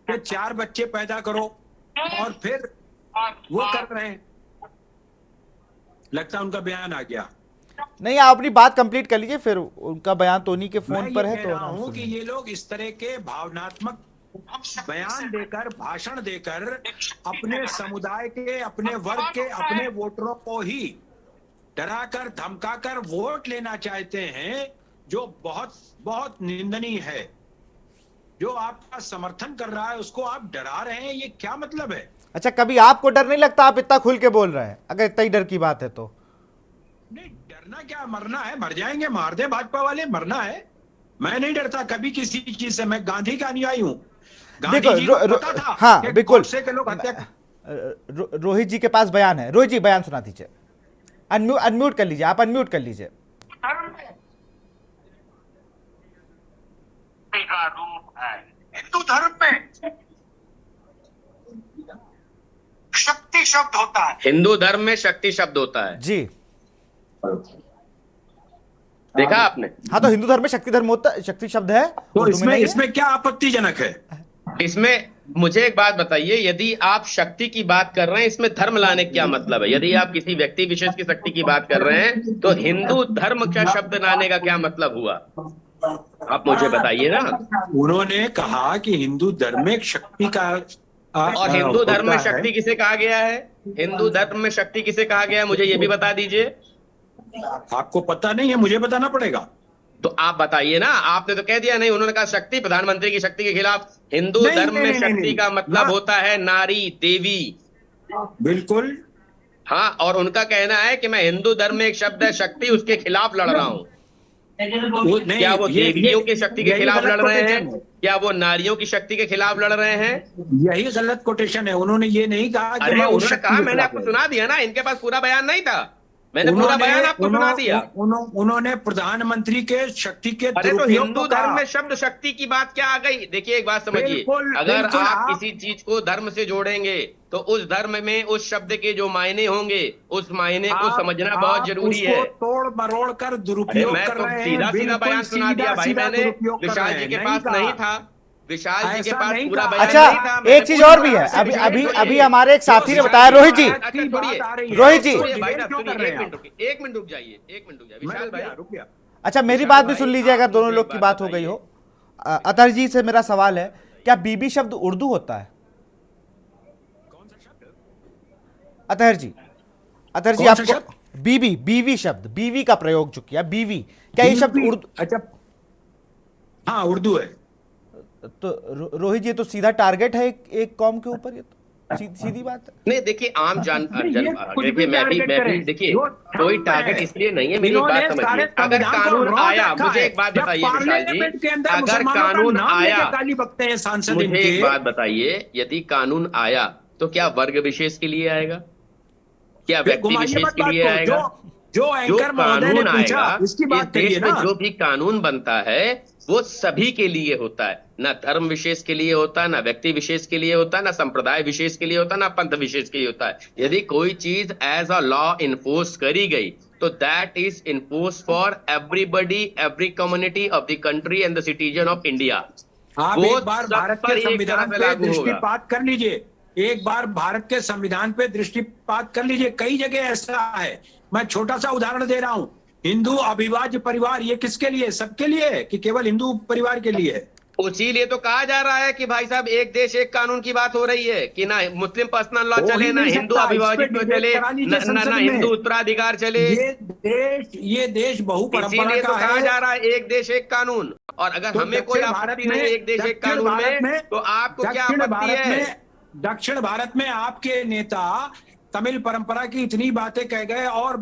कि 4 बच्चे पैदा करो और फिर वो कर रहे हैं। लगता है उनका बयान आ गया। नहीं, आप अपनी बात कंप्लीट कर लीजिए, फिर उनका बयान तो उन्हीं के फोन पर है। तो मैं हूं कि ये लोग इस तरह के भावनात्मक बयान देकर, भाषण देकर अपने समुदाय के, अपने वर्ग के, अपने वोटरों को ही डराकर धमकाकर वोट लेना चाहते हैं, जो बहुत बहुत निंदनीय है। जो आपका समर्थन कर रहा है उसको आप डरा रहे हैं, ये क्या मतलब है? अच्छा, कभी आपको डर नहीं लगता? आप इतना खुल के बोल रहे हैं, अगर इतना ही डर की बात है तो। नहीं, डरना क्या, मरना है, मर जाएंगे, मार दे भाजपा वाले, मरना है। मैं नहीं डरता कभी किसी चीज से, मैं गांधी का अनुयायी हूं। गांधी जी को पता था हाँ कि बिल्कुल, गोडसे के लोग हत्या रोहित जी के पास बयान है। रोहित जी बयान सुना दीजिए, अनम्यूट कर लीजिए, आप अनम्यूट कर लीजिए। का रूप है हिंदू धर्म में। शक्ति शब्द होता है, हिंदू धर्म में शक्ति शब्द होता है जी। देखा आपने? हाँ, तो हिंदू धर्म में शक्ति धर्म होता, शक्ति शब्द है, तो उर्दू में नहीं है। इसमें क्या आपत्तिजनक है? इसमें मुझे एक बात बताइए, यदि आप शक्ति की बात कर रहे हैं, इसमें धर्म लाने का क्या मतलब है? यदि आप किसी व्यक्ति विशेष की शक्ति की बात कर रहे हैं, तो हिंदू धर्म का शब्द लाने का क्या मतलब हुआ? आप मुझे बताइए ना। उन्होंने कहा कि हिंदू धर्म में शक्ति का और हिंदू धर्म में होता है। शक्ति किसे कहा गया है? हिंदू धर्म में शक्ति किसे कहा गया है, मुझे ये भी बता दीजिए। आपको पता नहीं है, मुझे बताना पड़ेगा। तो आप बताइए ना। आपने तो कह दिया नहीं, उन्होंने कहा शक्ति, प्रधानमंत्री की शक्ति के खिलाफ। हिंदू नहीं, धर्म नहीं, में नहीं, शक्ति नहीं, का मतलब हाँ। होता है नारी, देवी। बिल्कुल। हाँ, और उनका कहना है कि मैं हिंदू धर्म में एक शब्द है शक्ति, उसके खिलाफ लड़ रहा हूं। क्या वो देवियों की शक्ति के खिलाफ लड़ रहे हैं? क्या वो नारियों की शक्ति के खिलाफ लड़ रहे हैं? यही गलत कोटेशन है। उन्होंने ये नहीं कहा कि अरे मैं उस उन्होंने शक्ति कहा, के मैंने खिलाफ आपको लड़ रहा सुना दिया ना, इनके पास पूरा बयान नहीं था, मैंने हूं। पूरा बयान आपको सुना दिया। उन्होंने प्रधानमंत्री के शक्ति के अरे तो दुरुपयोग हिंदू को धर्म कहा। में शब्द शक्ति की बात क्या आ गई? देखिए एक बात समझिए, बिल्कुल, अगर बिल्कुल, आप किसी चीज को धर्म से जोड़ेंगे तो उस धर्म में उस शब्द के जो मायने होंगे, उस मायने को समझना बहुत जरूरी है। उसको तोड़ मरोड़ कर अरे दुरुपयोग मैं कर तो रहे हैं। सीधा सीधा बिल्कुल बयान सुना दिया भाई सीधा मैंने। दुरुपयोग कर विशाल रहे जी के हैं। पास नहीं नहीं कहा। था, विशाल जी के ऐसा पास नहीं पूरा कहा। बयान अच्छा, नहीं था। मैंने एक चीज पूरी और भी है, तरह से अभी विशाल अभी जी अभी हमारे एक साथी ने बताया। रोहित जी, अच्छा, छोड़िए। रोहित जी, भाई साहब क्यों कर सुनिए, रहे एक हैं मिनट रुकिए, एक मिनट रुक जाइए, एक मिनट रुक जाइए विशाल भाई। रुक गया। अच्छा मेरी विशाल बात भी भाई, सुन लीजिए, अगर आप दोनों मुझे लोग एक की बात बात हो गई बताइए। हो। अतः जी से मेरा सवाल है, क्या बीबी शब्द उर्दू होता है? अतहर जी, अतहर जी, कौन सा आपको बीवी, बीवी शब्द, बीवी का प्रयोग जो किया, बीवी, क्या ये शब्द उर्दू? अच्छा, हाँ उर्दू है। तो रोहित जी, ये तो सीधा टारगेट है एक कौम के ऊपर, ये तो सीधी बात है। नहीं देखिए, आम कुछ भी देखिए मैं भी टारगेट करें। देखिए जो कोई धर्म टारगेट है। इसलिए नहीं है, मेरी एक इन्होंने बात समझिए। सारे अगर संविधान को कानून रौंद आया, रखा मुझे है। एक बात जब बताइए विशाल जी, पार्लियामेंट के अंदर अगर मुसलमानों का कानून नाम आया, लेके गाली बकते हैं सांसद मुझे इनके। एक बात बताइए, यदि कानून आया तो क्या वर्ग विशेष के लिए आएगा? क्या व्यक्ति घुमाइए विशेष मत के बात लिए को। आएगा? जो जो एंकर महोदय ने कानून पूछा आएगा, इसकी इस बात करिए देश में ना। जो भी कानून बनता है वो सभी के लिए होता है, ना धर्म विशेष के लिए होता है, ना व्यक्ति विशेष के लिए होता है, ना संप्रदाय विशेष के लिए होता है, ना पंथ विशेष के लिए होता है। यदि कोई चीज एज अ लॉ इन्फोर्स करी गई तो that is enforce for everybody, every community of the country and the citizen of India. आप वो एक बार सब भारत पर के एक संविधान तरह से पे लागू होगा। दृष्टिपात कर लीजिए। एक बार भारत के संविधान पे दृष्टिपात कर लीजिए, कई जगह ऐसा है। मैं छोटा सा उदाहरण दे रहा हूं। हिंदू अविभाज्य परिवार, ये किसके लिए? सबके लिए है कि केवल हिंदू परिवार के लिए है? इसीलिए तो कहा जा रहा है कि भाई साहब एक देश एक कानून की बात हो रही है कि ना मुस्लिम पर्सनल लॉ हो चले, ही ना नहीं हिंदू सकता। अविभाजित इस पे चले, डिबेट करा लीजिए संसद में। हिंदू उत्तराधिकार चले। ये देश बहुपरंपरा इसीलिए तो का कहा है। जा रहा है एक देश एक कानून। और अगर तो हमें कोई दक्षिण आपत्ति नहीं है एक देश एक कानून में, तो आपको क्या आपत्ति है? दक्षिण भारत में आपके नेता तमिल परंपरा की इतनी बातें कह गए और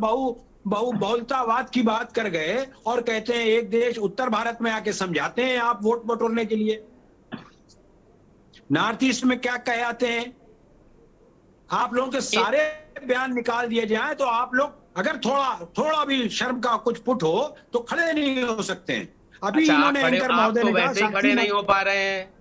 बहुलतावाद की बात कर गए और कहते हैं एक देश। उत्तर भारत में आके समझाते हैं आप वोट बटोरने के लिए। नॉर्थ ईस्ट में क्या कह आते हैं? आप लोगों के सारे बयान निकाल दिए जाए तो आप लोग अगर थोड़ा भी शर्म का कुछ पुट हो तो खड़े नहीं हो सकते हैं। अभी अच्छा, इन्होंने एंकर आप महोदय तो ने कहा वैसे ही खड़े नहीं हो पा रहे हैं,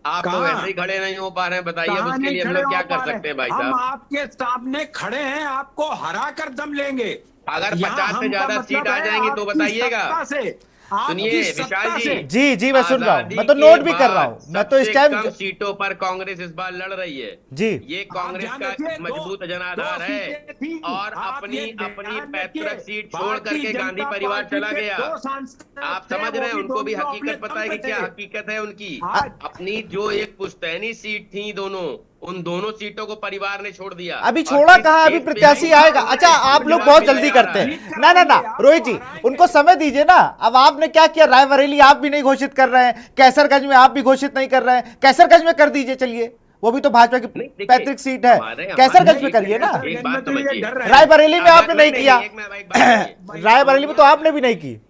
आप तो कहाँ? वैसे ही खड़े नहीं हो पा रहे हैं। बताइए अब कहाँ उसके नहीं लिए हम खड़े लोग क्या हो पा कर रहे? सकते हैं भाई हम साहब? आपके सामने खड़े हैं, आपको हरा कर दम लेंगे। अगर यहाँ 50 से हम ज्यादा का सीट मतलब आ है जाएंगी तो आपकी बताइएगा। सत्ता से, सुनिए आपकी विशाल सत्ता जी, से। जी मैं सुन रहा हूं, आजादी मैं तो के नोट भी कर रहा बाद हूं। मैं तो इस सबसे टाइम कम सीटों पर कांग्रेस इस बार लड़ रही है जी। ये कांग्रेस ध्यान का रखिए, मजबूत जनाधार दो है। सीटें थी। और आप अपनी ये अपनी ध्यान पैतृक रखिए, सीट छोड़ भारतीय करके गांधी जनता परिवार पार्टी चला के गया। दो सांसद आप थे, समझ वो रहे हैं, उनको भी दोनों हकीकत अपने पता है कि दम क्या पे थे। हकीकत है उनकी। आज अपनी जो एक पुश्तैनी सीट थी दोनों, उन दोनों सीटों को परिवार ने छोड़ दिया। अभी और छोड़ा किस कहाँ, अभी बेस पे प्रत्याशी है? आएगा। अच्छा, आप लोग बहुत जल्दी करते हैं। ना ना ना रोहित जी, उनको समय दीजिए ना। अब आपने क्या किया, रायबरेली आप भी नहीं घोषित कर रहे हैं, कैसरगंज में आप भी घोषित नहीं कर रहे हैं। कैसरगंज में कर दीजिए, चलिए, वो भी तो भाजपा की नहीं, देखिए, पैतृक सीट है। हमारे कैसरगंज में करिए ना। एक बात समझिए, रायबरेली में आपने नहीं किया, एक बात समझिए। रायबरेली में तो आपने भी नहीं की।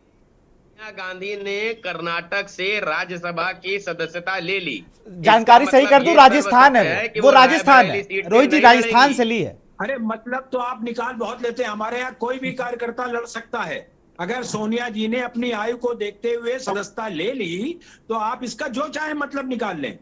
सोनिया गांधी ने कर्नाटक से राज्यसभा की सदस्यता ले ली। जानकारी इसका सही कर मतलब दूं, ये राजस्थान सर्वसत्य है कि वो, राजस्थान रायबरेली है सीट से रोहित जी, नहीं राजस्थान लड़ेंगी। से ली है। अरे मतलब तो आप निकाल बहुत लेते हैं। हमारे यहाँ कोई भी कार्यकर्ता लड़ सकता है। अगर सोनिया जी ने अपनी आयु को देखते हुए सदस्यता ले ली तो आप इसका जो चाहे मतलब निकाल लें।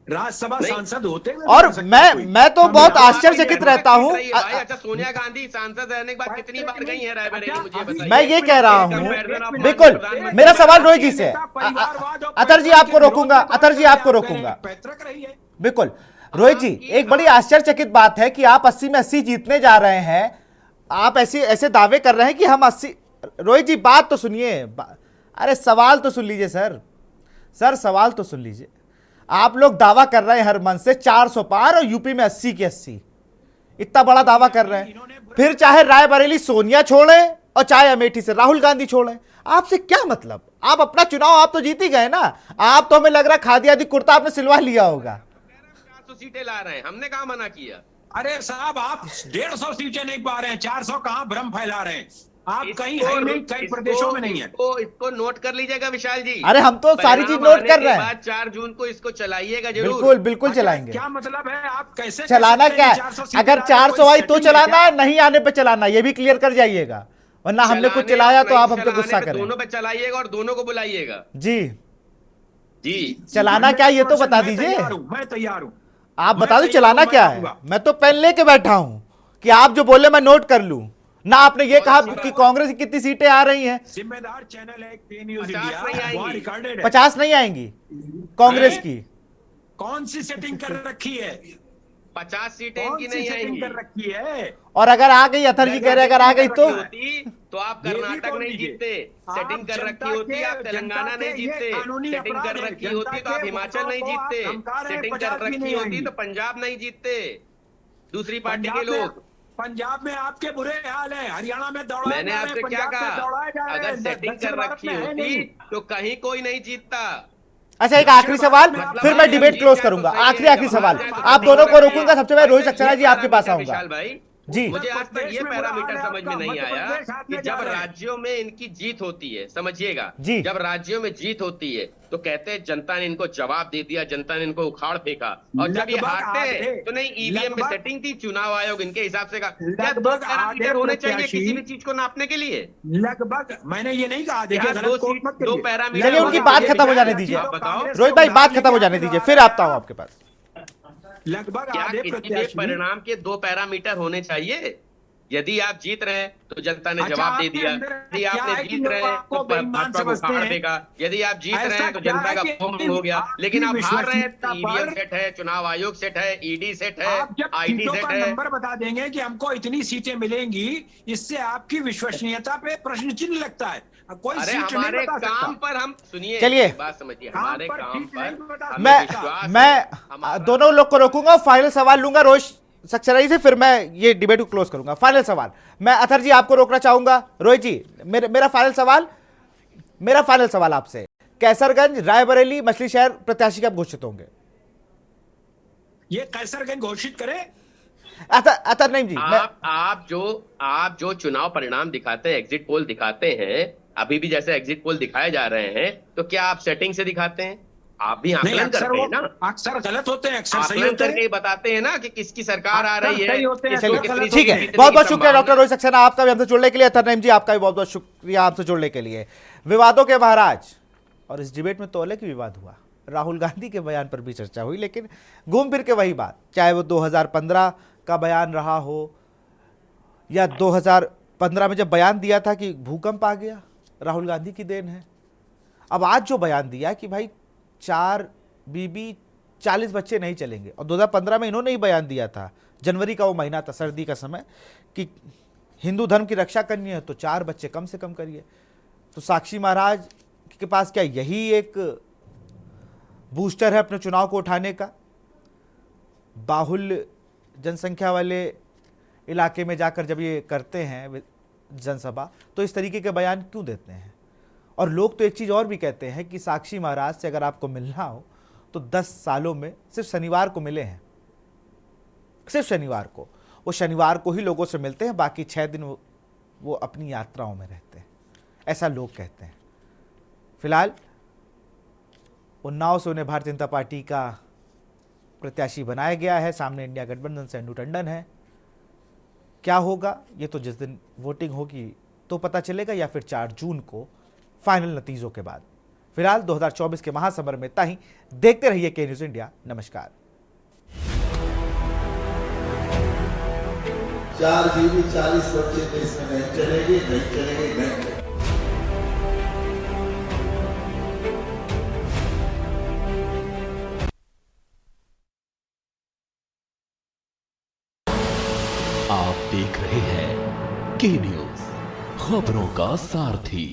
राज्यसभा सांसद होते हुए और लड़ सकता है कोई। मैं तो बहुत आश्चर्यचकित रहता हूं। अच्छा, सोनिया गांधी सांसद रहने के बाद कितनी बार गई है रायबरेली, मुझे बताइए। मैं ये कह रहा हूं, Comparison of बिल्कुल। प्रधानमंत्री मेरा सवाल रोहित जी से, परिवारवाद और अतर जी आपको रोकूंगा, अतर जी आपको रोकूंगा, पैतृक रही है। बिल्कुल। रोहित जी, एक बड़ी आश्चर्यचकित बात है कि आप 80 में 80 जीतने जा रहे हैं। आप ऐसे दावे कर रहे हैं कि हम 80। रोहित जी बात तो सुनिए, अरे सवाल तो सुन लीजिए सर, सवाल तो सुन लीजिए। आप लोग दावा कर रहे हैं हर मन से 400 पार और यूपी में 80 की 80, इतना बड़ा दावा कर रहे हैं। फिर चाहे रायबरेली सोनिया छोड़े और चाहे अमेठी से राहुल गांधी छोड़े, आपसे क्या मतलब? आप अपना चुनाव आप तो जीत ही गए ना। आप तो हमें लग रहा है खादी आदि कुर्ता आपने सिलवा लिया होगा। 400 सीटें ला रहे हैं, हमने कहा मना किया। अरे साहब, आप 150 सीटें नहीं पा रहे हैं, 400 कहां भ्रम फैला रहे हैं आप। कहीं है नहीं, कई प्रदेशों में नहीं है। इसको नोट कर लीजिएगा विशाल जी। अरे हम तो सारी चीज नोट कर रहे हैं। 4 जून को इसको चलाइएगा जरूर। बिल्कुल बिल्कुल चलाएंगे। क्या मतलब है, आप कैसे चलाना क्या है? अगर 400 आई तो चलाना है, नहीं आने पे चलाना, ये भी क्लियर कर जाइएगा, वरना हमने कुछ चलाया तो आप हम पे गुस्सा करें। दोनों पे चलाइएगा और दोनों को बुलाइएगा। जी जी, चलाना क्या ये तो बता दीजिए। मैं तैयार हूं। आप बता दो चलाना क्या है। मैं तो पेन लेके बैठा हूं कि आप जो बोले मैं नोट कर लूं ना। आपने ये कहा कि कांग्रेस की कितनी सीटें आ रही हैं। जिम्मेदार चैनल है के न्यूज़ 50 नहीं इंडिया, आएंगी। वहाँ रिकॉर्डेड है। 50 नहीं आएंगी कांग्रेस की। कौन सी सेटिंग कर रखी है? 50 सीटें कौन इनकी सी नहीं सेटिंग आएंगी। कर रखी है? और अगर आ गई, अथर जी कह रहे अगर आ गई तो तो आप कर्नाटक नहीं जीतते। सेटिंग कर रखी होती, आप तेलंगाना नहीं जीतते। सेटिंग कर रखी होती तो आप हिमाचल नहीं जीतते। सेटिंग कर रखी होती तो पंजाब नहीं जीतते, दूसरी पार्टी के लोग। पंजाब में आपके बुरे हाल है, हरियाणा में दौड़ाए मैंने जा रहे हैं, आपसे क्या पंजाब में कहा, दौड़ाए जा रहे हैं, अगर सेटिंग दक्षिण कर भारत रखी में है होती नहीं। तो कहीं कोई नहीं जीतता। अच्छा, एक आखिरी सवाल, फिर मैं डिबेट क्लोज करूंगा। आखिरी सवाल, आप दोनों को रोकूंगा। सबसे पहले रोहित सक्सेना जी आपके पास आऊंगा। विशाल भाई जी, मुझे आज तक ये पैरामीटर समझ में नहीं आया कि जब राज्य राज्यों में इनकी जीत होती है, समझिएगा, जी। जब राज्यों में जीत होती है तो कहते हैं जनता ने इनको जवाब दे दिया, जनता ने इनको उखाड़ फेंका। और जब ये लगभग हारते हैं आधे, तो नहीं, ईवीएम में लगभग- सेटिंग थी, चुनाव आयोग इनके हिसाब से का क्या लगभग 2 पैरामीटर आधे होने चाहिए प्रत्याशी- किसी भी चीज को नापने के लिए। लगभग, मैंने ये नहीं कहा, देखिए क्या गलत कोट मत दो करिए। पैरामीटर चलिए उनकी बात खत्म हो जाने दीजिए। आप बताओ, रोहित भाई बात खत्म हो जाने दीजिए, फिर आता हूं आपके पास। लगभग क्या आधे किसी भी प्रत्याशी परिणाम के 2 पैरामीटर होने चाहिए? यदि आप जीत रहे हैं तो जनता ने अच्छा, जवाब दे आपके दिया, अंदर यदि क्या आपने है कि जीत लोग रहे हैं आपको तो बेईमान भाजपा को समझते उखाड़ हैं। फेंका, यदि आप जीत ऐसा रहे हैं तो क्या जनता है का कि भ्रम हो गया। आपकी लेकिन आप हार रहे हैं, विश्वसनीयता ईवीएम पर- सेट है, चुनाव आयोग सेट है, ईडी सेट है, आप जब आईटी सीटों सेट का है। नंबर बता देंगे कि हमको इतनी सीटें मिलेंगी, इससे आपकी विश्वसनीयता पे प्रश्न चिन्ह लगता है। कोई अरे सीट नहीं हमारे बता काम सकता। पर हम सुनिए, चलिए। बात समझिए, काम हमारे पर काम ठीक नहीं पर बता हमें सकता। विश्वास है। मैं दोनों लोग को रोकूंगा, फाइनल सवाल लूंगा रोहित सक्सेना जी से, फिर मैं ये डिबेट को क्लोज करूंगा। फाइनल सवाल, मैं अथर जी आपको रोकना चाहूंगा। रोहित जी, मेरा फाइनल सवाल आपसे, कैसरगंज, रायबरेली, मछली शहर प्रत्याशी कब घोषित होंगे? ये कैसरगंज घोषित करे। अतर नहीं जी, आप जो चुनाव परिणाम दिखाते हैं, एग्जिट पोल दिखाते हैं, अभी भी जैसे एग्जिट पोल दिखाए जा रहे हैं, तो क्या आप सेटिंग से दिखाते हैं? आप भी नहीं, आकलन अक्सर करते हैं वो ना, अक्सर गलत होते हैं, अक्सर सही आकलन होते करके हैं। बताते हैं ना कि किसकी सरकार आ रही सही है, होते हैं, किसको चलिए, कितनी ठीक है, सीटें की बहुत बहुत शुक्रिया संभावना डॉक्टर रोहित सक्सेना, आपका भी हमसे जुड़ने के लिए। अथर नईम जी आपका भी बहुत बहुत शुक्रिया हमसे जुड़ने के लिए। विवादों के महाराज, और इस डिबेट में तो अलग ही विवाद हुआ, राहुल गांधी के बयान पर भी चर्चा हुई, लेकिन घूम फिर के वही बात, चाहे वो 2015 का बयान रहा हो या 2015 में जब बयान दिया था कि भूकंप आ गया, राहुल गांधी की देन है। अब आज जो बयान दिया कि भाई 4 बीबी 40 बच्चे नहीं चलेंगे, और 2015 में इन्होंने ही बयान दिया था, जनवरी का वो महीना था, सर्दी का समय, कि हिंदू धर्म की रक्षा करनी है तो 4 बच्चे कम से कम करिए। तो साक्षी महाराज के पास क्या यही एक बूस्टर है अपने चुनाव को उठाने का? बाहुल्य जनसंख्या वाले इलाके में जाकर जब ये करते हैं जनसभा, तो इस तरीके के बयान क्यों देते हैं? और लोग तो एक चीज़ और भी कहते हैं कि साक्षी महाराज से अगर आपको मिलना हो तो 10 सालों में सिर्फ शनिवार को मिले हैं, सिर्फ शनिवार को। वो शनिवार को ही लोगों से मिलते हैं, बाकी 6 दिन वो अपनी यात्राओं में रहते हैं, ऐसा लोग कहते हैं। फिलहाल उन्नाव से उन्हें भारतीय जनता पार्टी का प्रत्याशी बनाया गया है। सामने इंडिया गठबंधन से अन्नू टंडन है। क्या होगा ये तो जिस दिन वोटिंग होगी तो पता चलेगा, या फिर 4 जून को फाइनल नतीजों के बाद। फिलहाल 2024 के महासमर में इतना ही। देखते रहिए के न्यूज़ इंडिया। नमस्कार। 4 GB 40 बच्चे देश में नहीं चलेंगे, नहीं चलेंगे, नहीं चलेंगे। आप देख रहे हैं के न्यूज़, खबरों का सारथी।